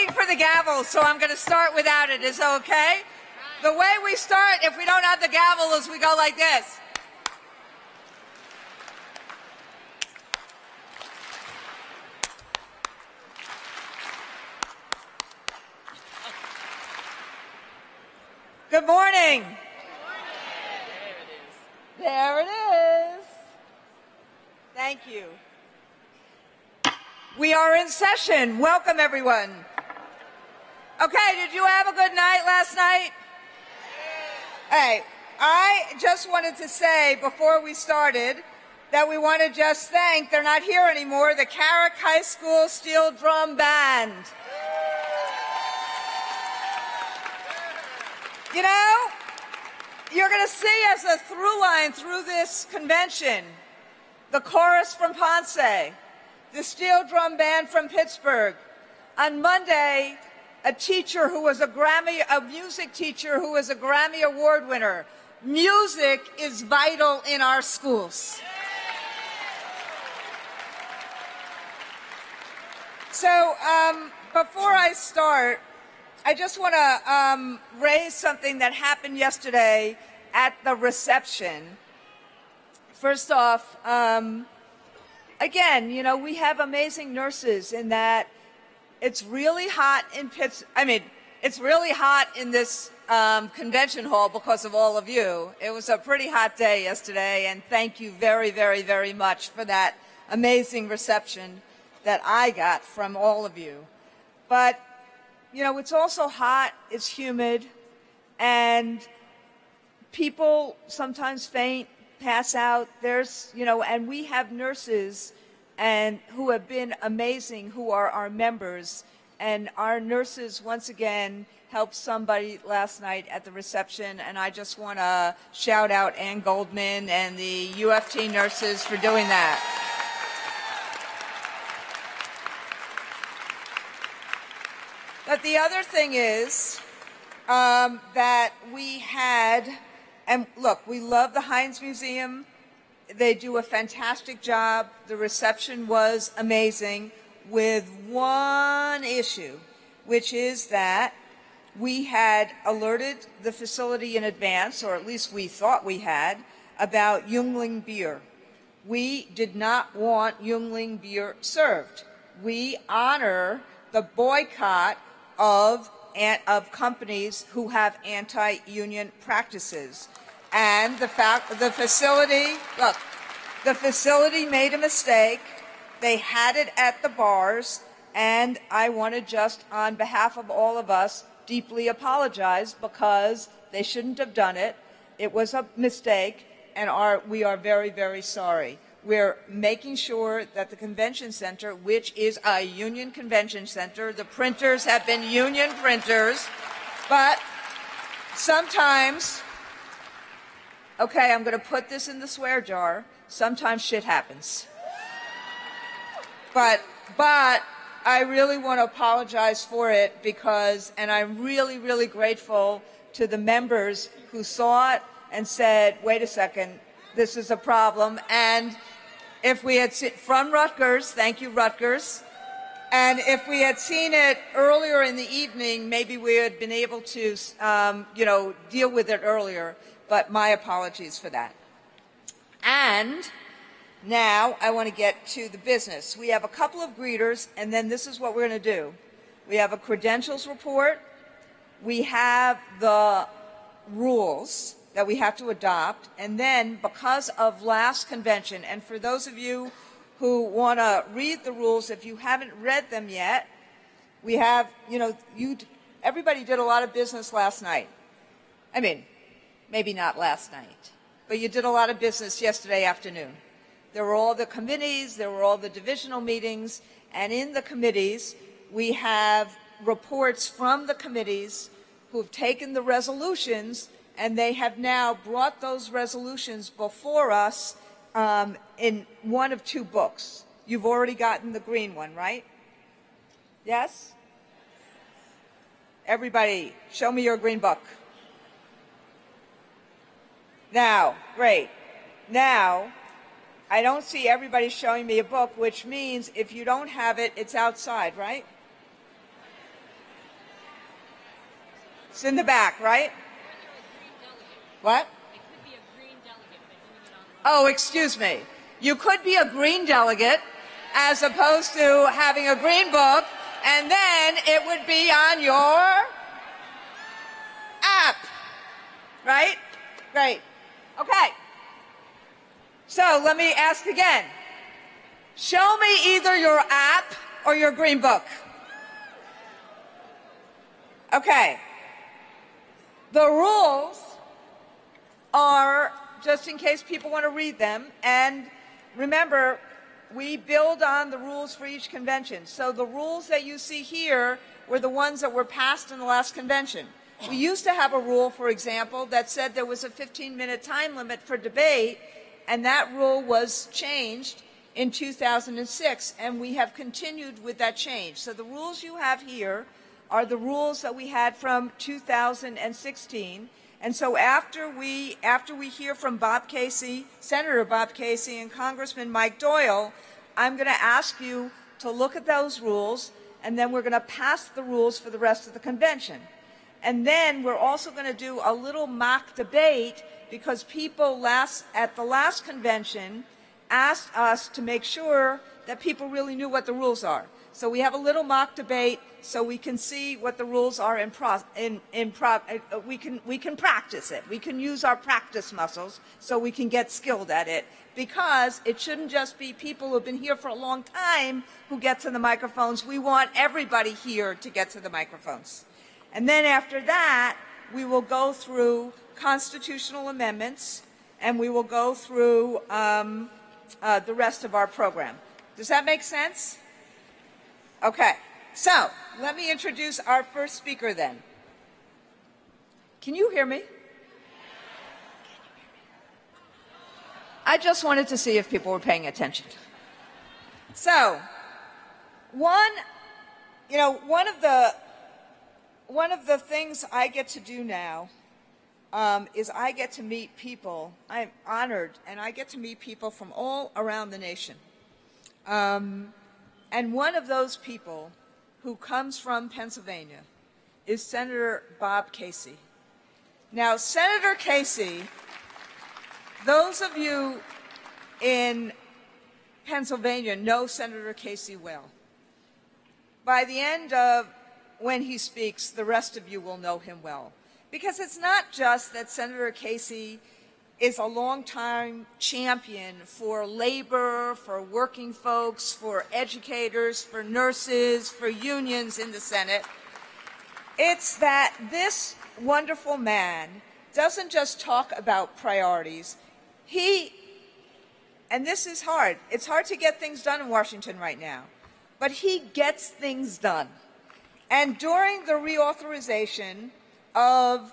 waiting for the gavel, so I'm going to start without it. Is it okay? The way we start, if we don't have the gavel, is we go like this. Good morning. There it is. Thank you. We are in session. Welcome, everyone. Okay, did you have a good night last night? Hey, I just wanted to say before we started that we want to just thank, they're not here anymore, the Carrick High School Steel Drum Band. You know, you're going to see as a through line through this convention, the chorus from Ponce, the steel drum band from Pittsburgh. On Monday, a teacher who was a music teacher who was a Grammy Award winner. Music is vital in our schools. So before I start, I just want to raise something that happened yesterday at the reception. First off, again, you know, we have amazing nurses in that it's really hot in it's really hot in this convention hall because of all of you. It was a pretty hot day yesterday, and thank you very, very, very much for that amazing reception that I got from all of you. But you know, it's also hot, it's humid, and people sometimes faint, pass out. There's, you know, and we have nurses and who have been amazing, who are our members. And our nurses, once again, helped somebody last night at the reception. And I just want to shout out Ann Goldman and the UFT nurses for doing that. But the other thing is that we had, and look, we love the Heinz Museum. They do a fantastic job. The reception was amazing with one issue, which is that we had alerted the facility in advance, or at least we thought we had, about Yuengling beer. We did not want Yuengling beer served. We honor the boycott of companies who have anti-union practices. And the facility made a mistake. They had it at the bars, and I want to just, on behalf of all of us, deeply apologize because they shouldn't have done it. It was a mistake, and we are very, very sorry. We're making sure that the convention center, which is a union convention center, the printers have been union printers, but sometimes, okay, I'm going to put this in the swear jar, sometimes shit happens. But I really want to apologize for it because, and I'm really, really grateful to the members who saw it and said, wait a second, this is a problem. And if we had seen, from Rutgers, thank you, Rutgers, and if we had seen it earlier in the evening, maybe we had been able to, you know, deal with it earlier, but my apologies for that. And now I want to get to the business. We have a couple of greeters, and then this is what we're going to do. We have a credentials report. We have the rules that we have to adopt, and then because of last convention, and for those of you who want to read the rules, if you haven't read them yet, we have, you know, everybody did a lot of business last night. I mean, maybe not last night, but you did a lot of business yesterday afternoon. There were all the committees, there were all the divisional meetings, and in the committees, we have reports from the committees who have taken the resolutions, and they have now brought those resolutions before us in one of two books. You've already gotten the green one, right? Yes? Everybody, show me your green book. Now, great. Now, I don't see everybody showing me a book, which means if you don't have it, it's outside, right? It's in the back, right? What? Oh, excuse me. You could be a green delegate as opposed to having a green book, and then it would be on your app, right? Great. Okay. So let me ask again. Show me either your app or your green book. Okay. The rules are, just in case people want to read them, and remember, we build on the rules for each convention. So the rules that you see here were the ones that were passed in the last convention. We used to have a rule, for example, that said there was a 15-minute time limit for debate, and that rule was changed in 2006, and we have continued with that change. So the rules you have here are the rules that we had from 2016. And so after we hear from Bob Casey, Senator Bob Casey, and Congressman Mike Doyle, I'm going to ask you to look at those rules, and then we're going to pass the rules for the rest of the convention. And then we're also going to do a little mock debate because people at the last convention asked us to make sure that people really knew what the rules are. So we have a little mock debate so we can see what the rules are we can practice it. We can use our practice muscles so we can get skilled at it, because it shouldn't just be people who've been here for a long time who get to the microphones. We want everybody here to get to the microphones. And then after that, we will go through constitutional amendments, and we will go through the rest of our program. Does that make sense? Okay, so let me introduce our first speaker then. Can you hear me? I just wanted to see if people were paying attention. So, one of the things I get to do now is I get to meet people. I'm honored, and I get to meet people from all around the nation. And one of those people who comes from Pennsylvania is Senator Bob Casey. Now, Senator Casey, those of you in Pennsylvania know Senator Casey well. By the end of when he speaks, the rest of you will know him well. Because it's not just that Senator Casey is a longtime champion for labor, for working folks, for educators, for nurses, for unions in the Senate. It's that this wonderful man doesn't just talk about priorities. And this is hard. It's hard to get things done in Washington right now. But he gets things done. And during the reauthorization of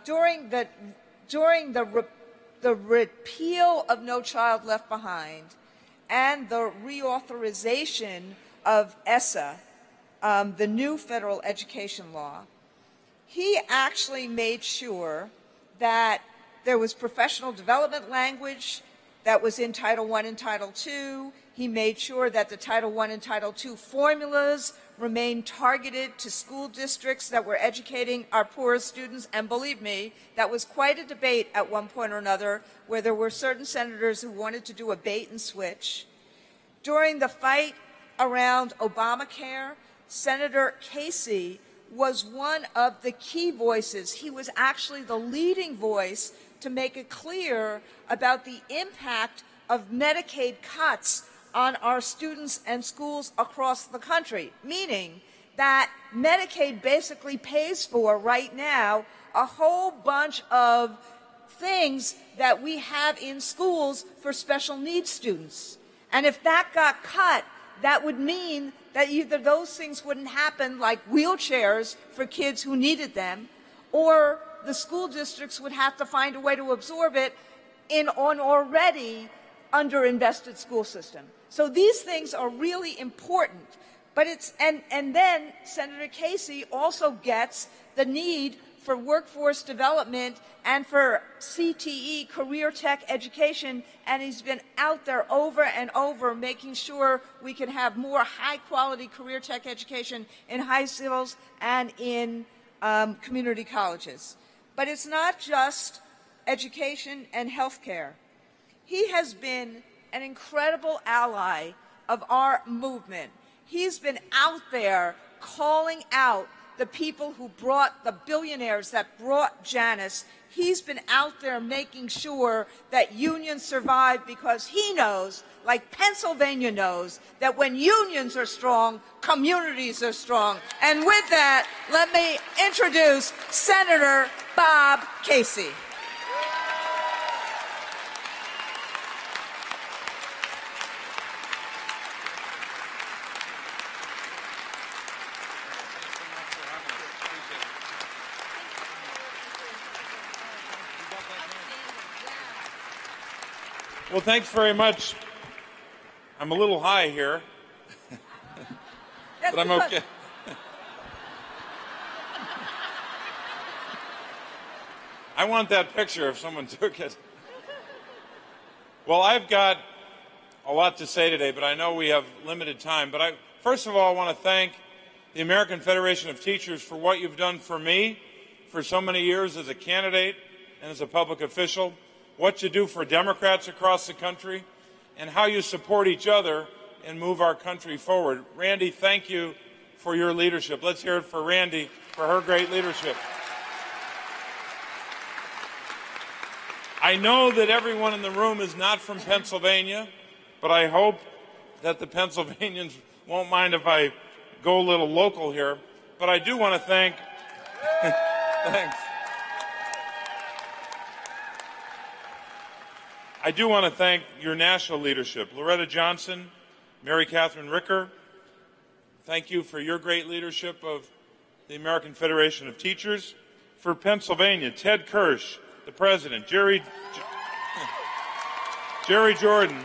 during the repeal of No Child Left Behind and the reauthorization of ESSA, the new federal education law, he actually made sure that there was professional development language that was in Title I and Title II. He made sure that the Title I and Title II formulas remained targeted to school districts that were educating our poorest students. And believe me, that was quite a debate at one point or another, where there were certain senators who wanted to do a bait and switch. During the fight around Obamacare, Senator Casey was one of the key voices. He was actually the leading voice to make it clear about the impact of Medicaid cuts on our students and schools across the country, meaning that Medicaid basically pays for right now a whole bunch of things that we have in schools for special needs students. And if that got cut, that would mean that either those things wouldn't happen, like wheelchairs for kids who needed them, or the school districts would have to find a way to absorb it in an already underinvested school system. So these things are really important. But and then Senator Casey also gets the need for workforce development and for CTE, career tech education, and he's been out there over and over making sure we can have more high-quality career tech education in high schools and in community colleges. But it's not just education and healthcare. He has been an incredible ally of our movement. He's been out there calling out the people who brought the billionaires that brought Janus. He's been out there making sure that unions survive because he knows, like Pennsylvania knows, that when unions are strong, communities are strong. And with that, let me introduce Senator Bob Casey. Well, thanks very much. I'm a little high here, but I'm okay. I want that picture if someone took it. Well, I've got a lot to say today, but I know we have limited time. But first of all, I want to thank the American Federation of Teachers for what you've done for me for so many years as a candidate and as a public official, what you do for Democrats across the country, and how you support each other and move our country forward. Randy, thank you for your leadership. Let's hear it for Randy for her great leadership. I know that everyone in the room is not from Pennsylvania, but I hope that the Pennsylvanians won't mind if I go a little local here. But I do want to thank thanks. I do want to thank your national leadership. Loretta Johnson, Mary Catherine Ricker, thank you for your great leadership of the American Federation of Teachers. For Pennsylvania, Ted Kirsch, the president, Jerry Jordan.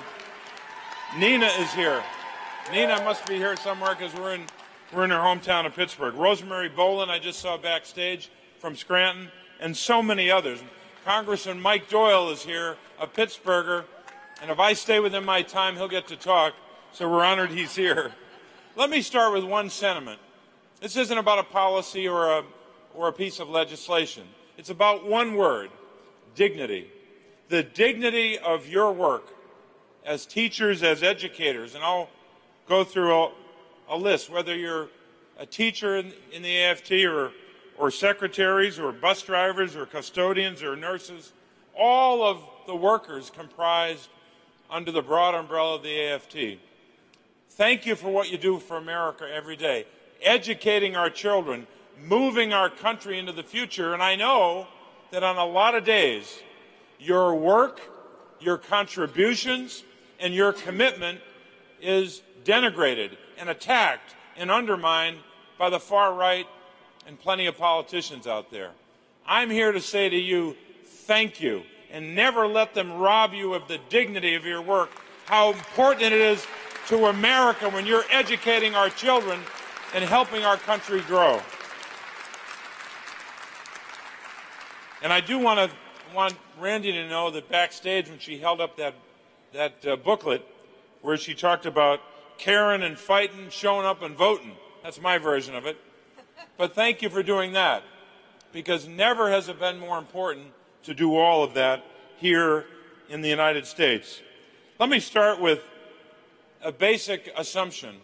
Nina is here. Nina must be here somewhere because we're in her hometown of Pittsburgh. Rosemary Boland, I just saw backstage from Scranton, and so many others. Congressman Mike Doyle is here, a Pittsburgher, and if I stay within my time, he'll get to talk, so we're honored he's here. Let me start with one sentiment. This isn't about a policy or a piece of legislation. It's about one word, dignity. The dignity of your work as teachers, as educators, and I'll go through a list, whether you're a teacher in the AFT or secretaries or bus drivers or custodians or nurses, all of the workers comprised under the broad umbrella of the AFT. Thank you for what you do for America every day, educating our children, moving our country into the future. And I know that on a lot of days, your work, your contributions, and your commitment is denigrated and attacked and undermined by the far right and plenty of politicians out there. I'm here to say to you, thank you, and never let them rob you of the dignity of your work, how important it is to America when you're educating our children and helping our country grow. And I do want Randy to know that backstage when she held up that booklet where she talked about caring and fighting, showing up and voting. That's my version of it. But thank you for doing that, because never has it been more important to do all of that here in the United States. Let me start with a basic assumption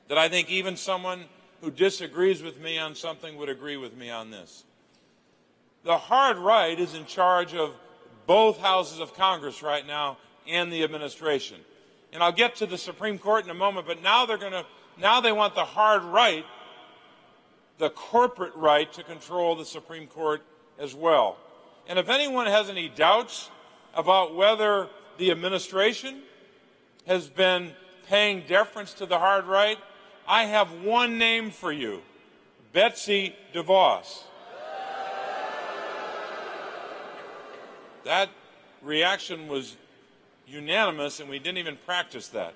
that I think even someone who disagrees with me on something would agree with me on this. The hard right is in charge of both houses of Congress right now and the administration. And I'll get to the Supreme Court in a moment, but now they want the hard right, the corporate right, to control the Supreme Court as well. And if anyone has any doubts about whether the administration has been paying deference to the hard right, I have one name for you, Betsy DeVos. That reaction was unanimous, and we didn't even practice that.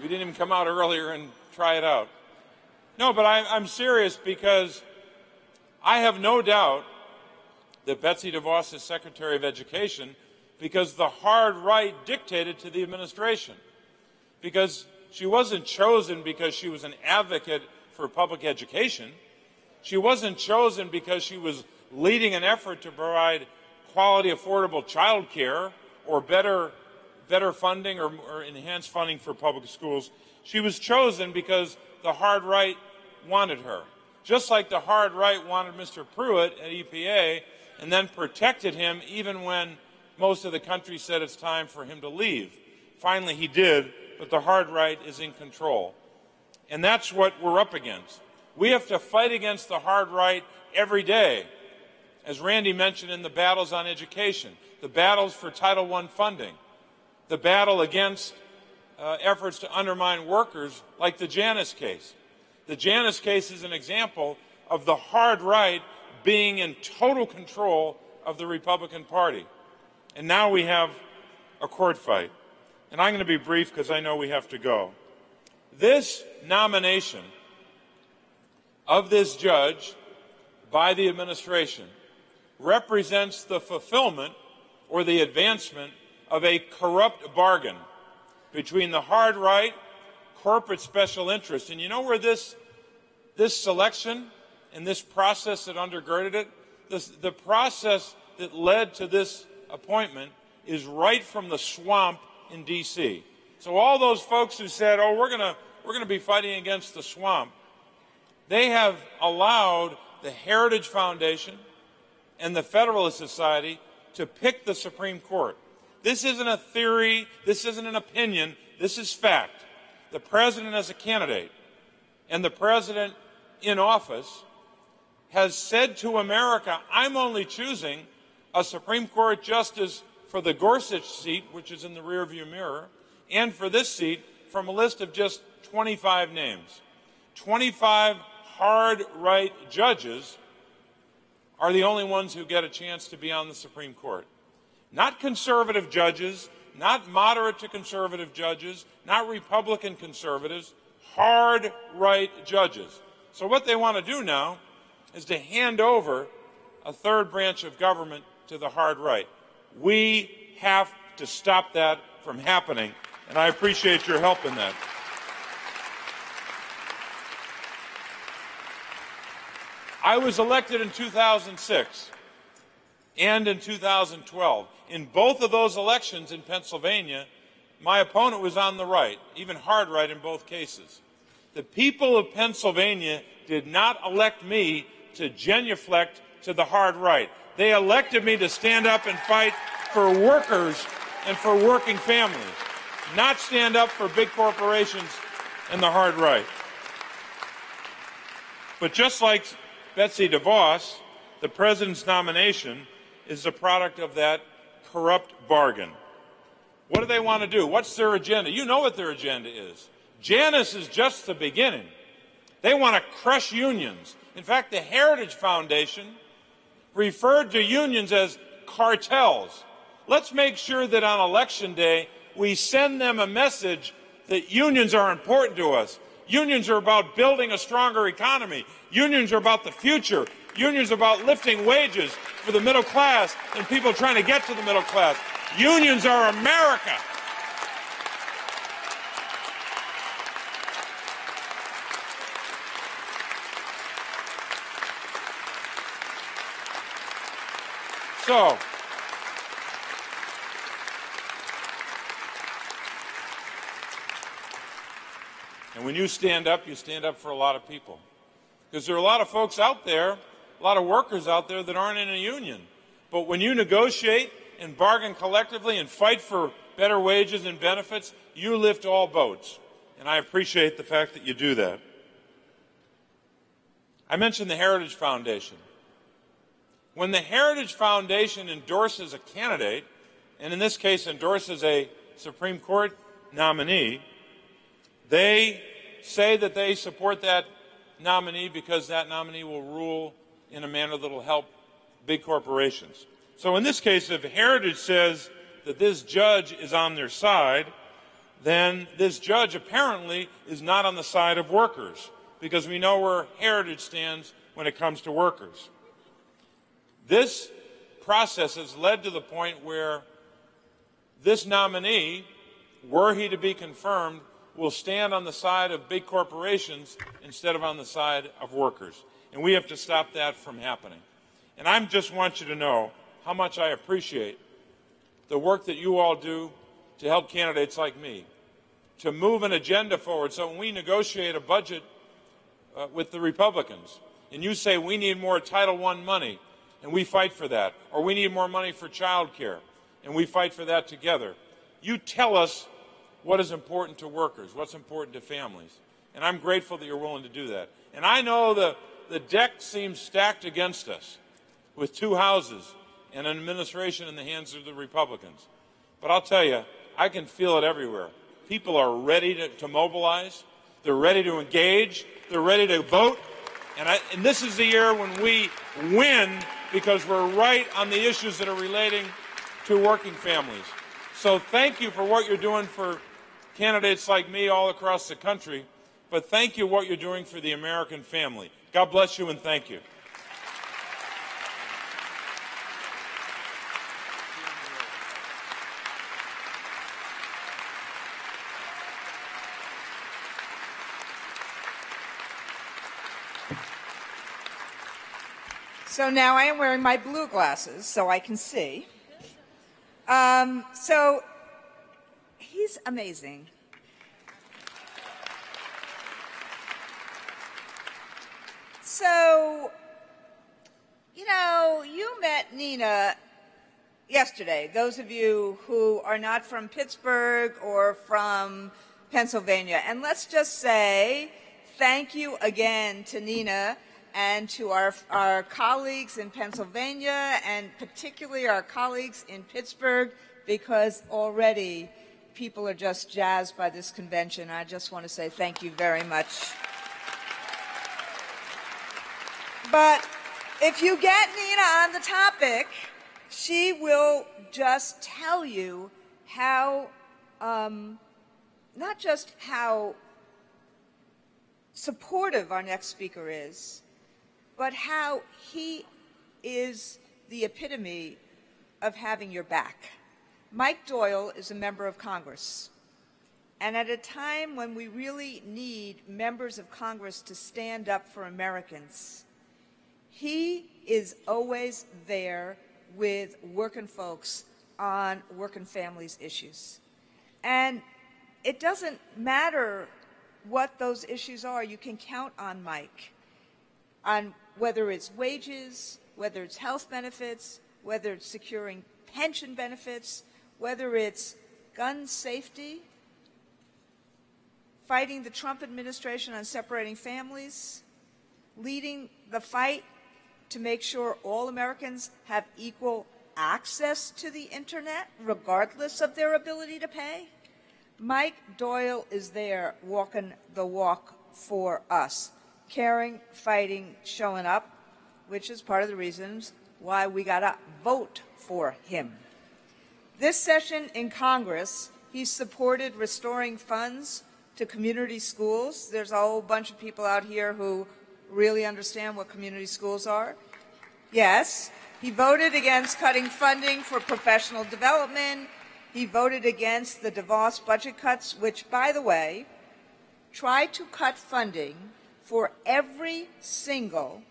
We didn't even come out earlier and try it out. No, but I'm serious, because I have no doubt that Betsy DeVos is Secretary of Education because the hard right dictated to the administration. Because she wasn't chosen because she was an advocate for public education. She wasn't chosen because she was leading an effort to provide quality, affordable child care or better funding or enhanced funding for public schools. She was chosen because the hard right wanted her. Just like the hard right wanted Mr. Pruitt at EPA and then protected him even when most of the country said it's time for him to leave. Finally, he did, but the hard right is in control. And that's what we're up against. We have to fight against the hard right every day. As Randy mentioned, in the battles on education, the battles for Title I funding, the battle against efforts to undermine workers like the Janus case. The Janus case is an example of the hard right being in total control of the Republican Party. And now we have a court fight. And I'm going to be brief because I know we have to go. This nomination of this judge by the administration represents the fulfillment or the advancement of a corrupt bargain between the hard right, corporate special interest. And you know where this selection and this process that undergirded it, the process that led to this appointment is right from the swamp in D.C. So all those folks who said, oh, we're going to be fighting against the swamp, they have allowed the Heritage Foundation and the Federalist Society to pick the Supreme Court. This isn't a theory. This isn't an opinion. This is fact. The president as a candidate and the president in office has said to America, I'm only choosing a Supreme Court justice for the Gorsuch seat, which is in the rearview mirror, and for this seat from a list of just 25 names. 25 hard right judges are the only ones who get a chance to be on the Supreme Court. Not conservative judges, not moderate to conservative judges, not Republican conservatives, hard right judges. So what they want to do now is to hand over a third branch of government to the hard right. We have to stop that from happening, and I appreciate your help in that. I was elected in 2006 and in 2012. In both of those elections in Pennsylvania, my opponent was on the right, even hard right in both cases. The people of Pennsylvania did not elect me to genuflect to the hard right. They elected me to stand up and fight for workers and for working families, not stand up for big corporations and the hard right. But just like Betsy DeVos, the president's nomination is the product of that corrupt bargain. What do they want to do? What's their agenda? You know what their agenda is. Janus is just the beginning. They want to crush unions. In fact, the Heritage Foundation referred to unions as cartels. Let's make sure that on Election Day we send them a message that unions are important to us. Unions are about building a stronger economy. Unions are about the future. Unions are about lifting wages for the middle class and people trying to get to the middle class. Unions are America. So, and when you stand up for a lot of people. Because there are a lot of folks out there, a lot of workers out there that aren't in a union. But when you negotiate and bargain collectively and fight for better wages and benefits, you lift all boats. And I appreciate the fact that you do that. I mentioned the Heritage Foundation. When the Heritage Foundation endorses a candidate, and in this case endorses a Supreme Court nominee, they say that they support that nominee because that nominee will rule in a manner that will help big corporations. So in this case, if Heritage says that this judge is on their side, then this judge apparently is not on the side of workers, because we know where Heritage stands when it comes to workers. This process has led to the point where this nominee, were he to be confirmed, will stand on the side of big corporations instead of on the side of workers. And we have to stop that from happening. And I just want you to know how much I appreciate the work that you all do to help candidates like me, to move an agenda forward. So when we negotiate a budget with the Republicans, and you say we need more Title I money, and we fight for that, or we need more money for child care, and we fight for that together, you tell us what is important to workers, what's important to families. And I'm grateful that you're willing to do that. And I know the deck seems stacked against us with two houses and an administration in the hands of the Republicans. But I'll tell you, I can feel it everywhere. People are ready to mobilize. They're ready to engage. They're ready to vote. And this is the year when we win because we're right on the issues that are relating to working families. So thank you for what you're doing for candidates like me all across the country, but thank you for what you're doing for the American family. God bless you and thank you. So now I am wearing my blue glasses so I can see. So he's amazing. So, you know, you met Nina yesterday, those of you who are not from Pittsburgh or from Pennsylvania. And let's just say thank you again to Nina and to our colleagues in Pennsylvania and particularly our colleagues in Pittsburgh, because already people are just jazzed by this convention. I just want to say thank you very much. But if you get Nina on the topic, she will just tell you how, not just how supportive our next speaker is, but how he is the epitome of having your back. Mike Doyle is a member of Congress. And at a time when we really need members of Congress to stand up for Americans, he is always there with working folks on working families issues. And it doesn't matter what those issues are. You can count on Mike, on whether it's wages, whether it's health benefits, whether it's securing pension benefits, whether it's gun safety, fighting the Trump administration on separating families, leading the fight to make sure all Americans have equal access to the internet, regardless of their ability to pay. Mike Doyle is there walking the walk for us, caring, fighting, showing up, which is part of the reasons why we got to vote for him. This session in Congress, he supported restoring funds to community schools. There's a whole bunch of people out here who really understand what community schools are. Yes, he voted against cutting funding for professional development. He voted against the DeVos budget cuts, which, by the way, tried to cut funding for every single,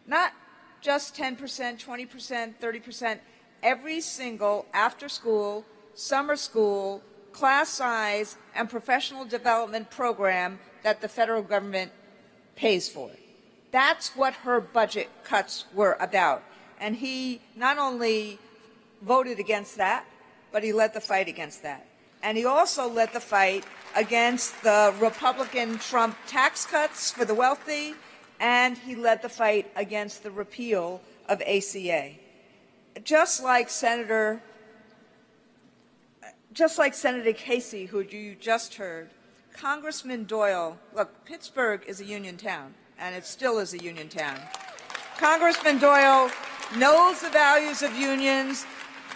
not just 10%, 20%, 30%, every single after-school, summer school, class size, and professional development program that the federal government pays for. That's what her budget cuts were about. And he not only voted against that, but he led the fight against that. And he also led the fight against the Republican Trump tax cuts for the wealthy, and he led the fight against the repeal of ACA. Just like Senator Casey, who you just heard, Congressman Doyle, look, Pittsburgh is a union town, and it still is a union town. Congressman Doyle knows the values of unions,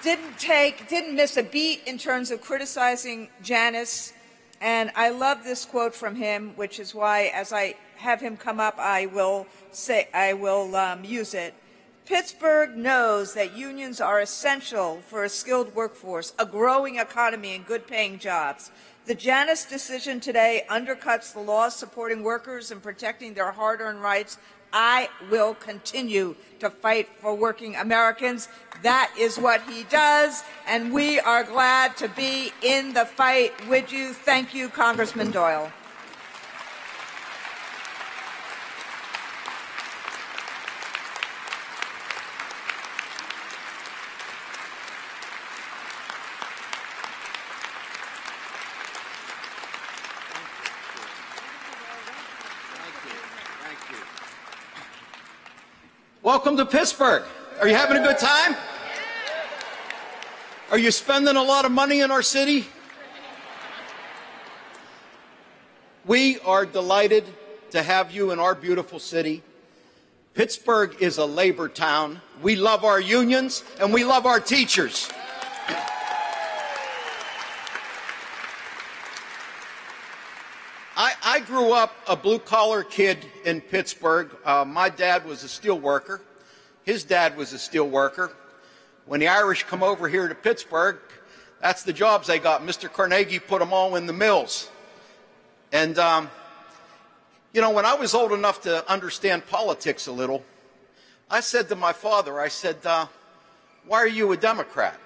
didn't miss a beat in terms of criticizing Janice, and I love this quote from him, which is why, as I have him come up, I will use it. Pittsburgh knows that unions are essential for a skilled workforce, a growing economy, and good-paying jobs. The Janus decision today undercuts the laws supporting workers and protecting their hard-earned rights. I will continue to fight for working Americans. That is what he does, and we are glad to be in the fight with you. Thank you, Congressman Doyle. Welcome to Pittsburgh. Are you having a good time? Are you spending a lot of money in our city? We are delighted to have you in our beautiful city. Pittsburgh is a labor town. We love our unions and we love our teachers. I grew up a blue-collar kid in Pittsburgh. My dad was a steel worker. His dad was a steel worker. When the Irish come over here to Pittsburgh, that's the jobs they got. Mr. Carnegie put them all in the mills. And, you know, when I was old enough to understand politics a little, I said to my father, I said, why are you a Democrat?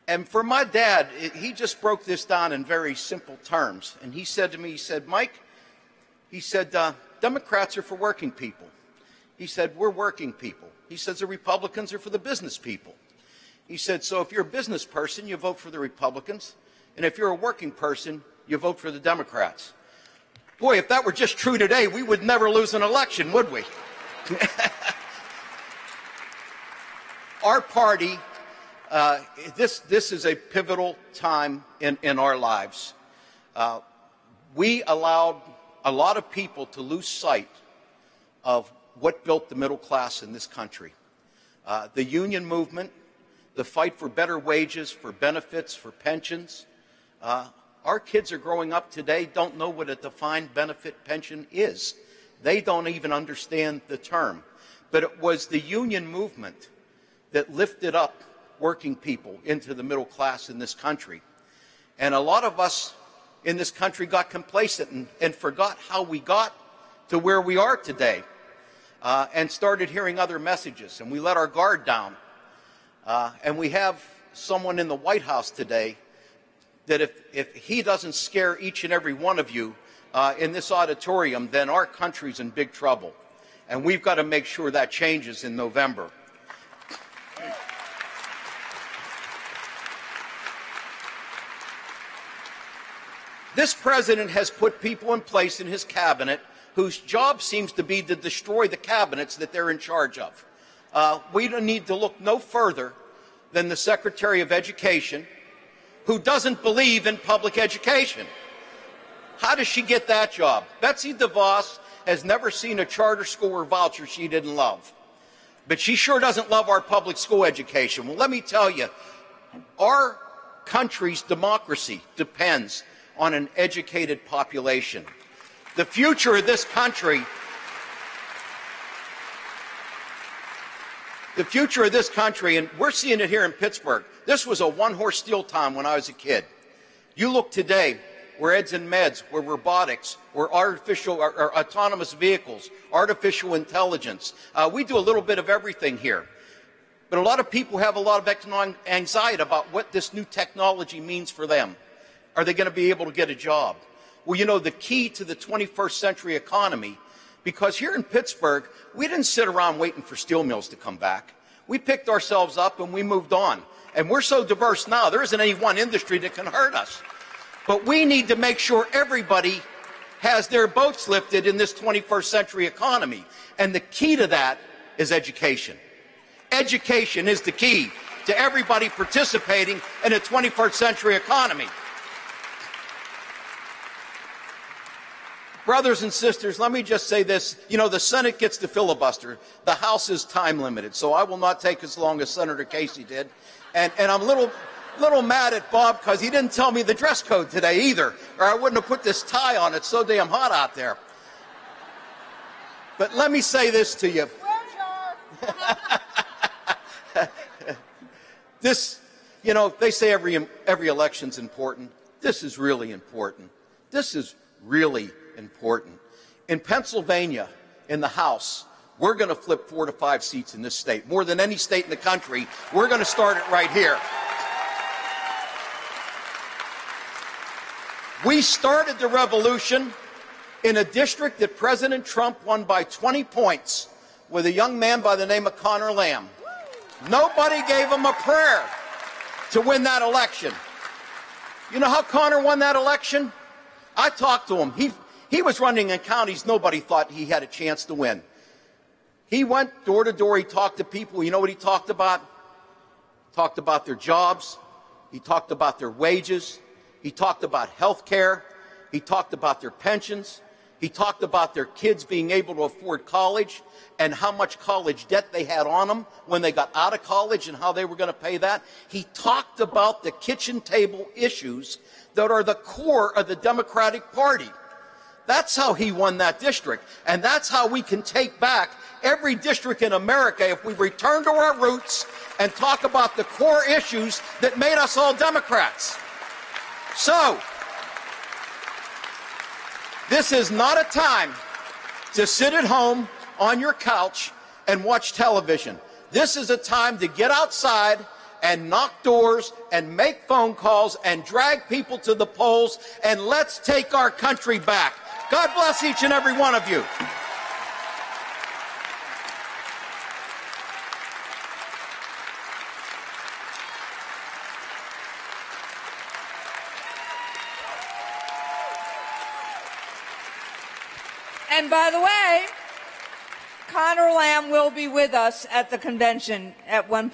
And for my dad, he just broke this down in very simple terms. And he said to me, he said, Mike, he said, Democrats are for working people. He said, we're working people. He says, the Republicans are for the business people. He said, so if you're a business person, you vote for the Republicans. And if you're a working person, you vote for the Democrats. Boy, if that were just true today, we would never lose an election, would we? Our party, this is a pivotal time in our lives. We allowed a lot of people to lose sight of what built the middle class in this country. The union movement, the fight for better wages, for benefits, for pensions. Our kids are growing up today, don't know what a defined benefit pension is. They don't even understand the term. But it was the union movement that lifted up working people into the middle class in this country. And a lot of us in this country got complacent and forgot how we got to where we are today, and started hearing other messages, and we let our guard down. And we have someone in the White House today that if he doesn't scare each and every one of you in this auditorium, then our country's in big trouble. And we've got to make sure that changes in November. This president has put people in place in his cabinet whose job seems to be to destroy the cabinets that they're in charge of. We don't need to look no further than the Secretary of Education, who doesn't believe in public education. How does she get that job? Betsy DeVos has never seen a charter school or voucher she didn't love. But she sure doesn't love our public school education. Well, let me tell you, our country's democracy depends on an educated population. The future of this country, and we're seeing it here in Pittsburgh. This was a one-horse steel town when I was a kid. You look today, we're eds and meds, we're robotics, we're artificial or autonomous vehicles, artificial intelligence. We do a little bit of everything here. But a lot of people have a lot of economic anxiety about what this new technology means for them. Are they going to be able to get a job? Well, you know, the key to the 21st century economy, because here in Pittsburgh, we didn't sit around waiting for steel mills to come back. We picked ourselves up and we moved on. And we're so diverse now, there isn't any one industry that can hurt us. But we need to make sure everybody has their boats lifted in this 21st century economy. And the key to that is education. Education is the key to everybody participating in a 21st century economy. Brothers and sisters, let me just say this. You know, the Senate gets to filibuster. The House is time limited, so I will not take as long as Senator Casey did. And I'm a little mad at Bob because he didn't tell me the dress code today either, or I wouldn't have put this tie on. It's so damn hot out there. But let me say this to you. This, they say every election's important. This is really important. This is really important. In Pennsylvania, in the House, we're going to flip 4 to 5 seats in this state. More than any state in the country, we're going to start it right here. We started the revolution in a district that President Trump won by 20 points with a young man by the name of Connor Lamb. Nobody gave him a prayer to win that election. You know how Connor won that election? I talked to him. He was running in counties nobody thought he had a chance to win. He went door to door. He talked to people. You know what he talked about? He talked about their jobs. He talked about their wages. He talked about health care. He talked about their pensions. He talked about their kids being able to afford college and how much college debt they had on them when they got out of college and how they were going to pay that. He talked about the kitchen table issues that are the core of the Democratic Party. That's how he won that district. And that's how we can take back every district in America if we return to our roots and talk about the core issues that made us all Democrats. So, this is not a time to sit at home on your couch and watch television. This is a time to get outside and knock doors and make phone calls and drag people to the polls, and let's take our country back. God bless each and every one of you. And by the way, Connor Lamb will be with us at the convention at one